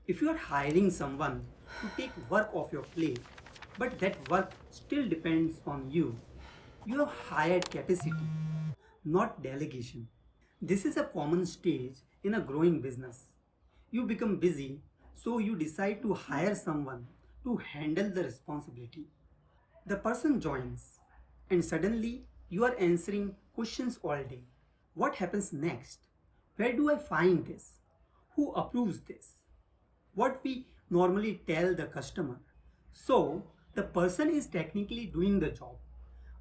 If you are hiring someone to take work off your plate, but that work still depends on you, you have hired capacity, not delegation. This is a common stage in a growing business. You become busy, so you decide to hire someone to handle the responsibility. The person joins, and suddenly you are answering questions all day. What happens next? Where do I find this? Who approves this? What we normally tell the customer. So, the person is technically doing the job,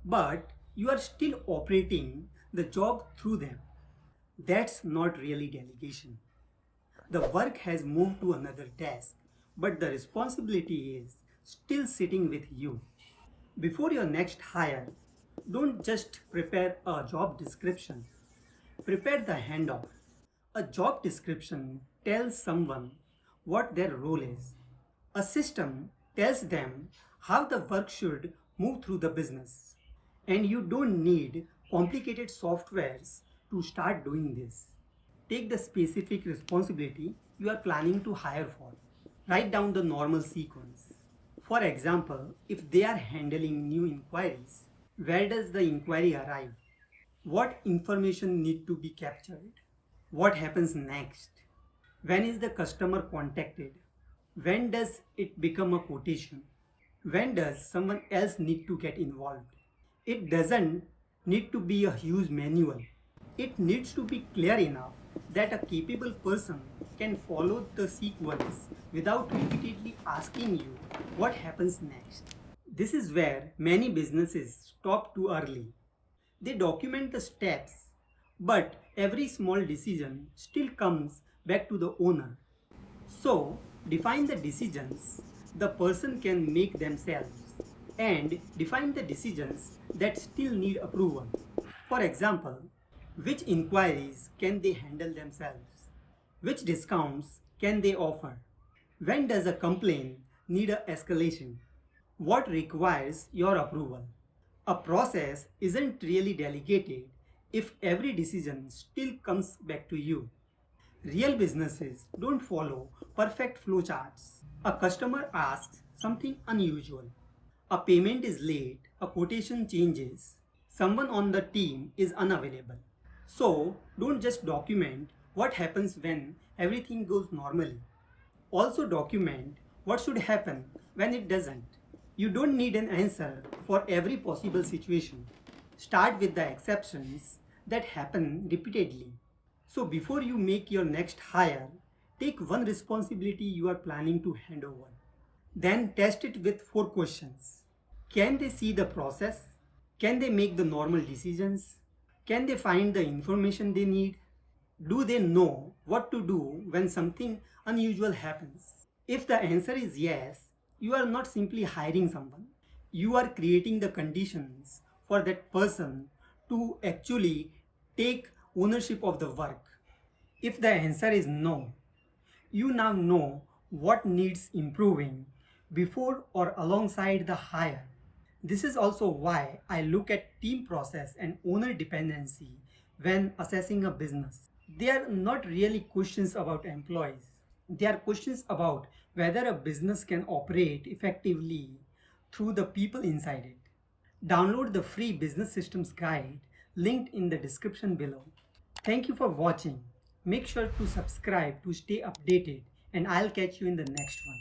but you are still operating the job through them. That's not really delegation. The work has moved to another desk, but the responsibility is still sitting with you. Before your next hire, don't just prepare a job description, prepare the handoff. A job description tells someone what their role is. A system tells them how the work should move through the business. And you don't need complicated softwares to start doing this. Take the specific responsibility you are planning to hire for. Write down the normal sequence. For example, if they are handling new inquiries, where does the inquiry arrive? What information need to be captured? What happens next? When is the customer contacted? When does it become a quotation? When does someone else need to get involved? It doesn't need to be a huge manual. It needs to be clear enough that a capable person can follow the sequence without repeatedly asking you what happens next. This is where many businesses stop too early. They document the steps, but every small decision still comes back to the owner. So, define the decisions the person can make themselves and define the decisions that still need approval. For example, which inquiries can they handle themselves? Which discounts can they offer? When does a complaint need a escalation? What requires your approval? A process isn't really delegated if every decision still comes back to you. Real businesses don't follow perfect flowcharts. A customer asks something unusual. A payment is late, a quotation changes, someone on the team is unavailable. So, don't just document what happens when everything goes normally. Also document what should happen when it doesn't. You don't need an answer for every possible situation. Start with the exceptions that happen repeatedly. So before you make your next hire, take one responsibility you are planning to hand over. Then test it with 4 questions. Can they see the process? Can they make the normal decisions? Can they find the information they need? Do they know what to do when something unusual happens? If the answer is yes, you are not simply hiring someone. You are creating the conditions for that person to actually take ownership of the work. If the answer is no, you now know what needs improving before or alongside the hire. This is also why I look at team process and owner dependency when assessing a business. They are not really questions about employees. They are questions about whether a business can operate effectively through the people inside it. Download the free business systems guide linked in the description below. Thank you for watching. Make sure to subscribe to stay updated, and I'll catch you in the next one.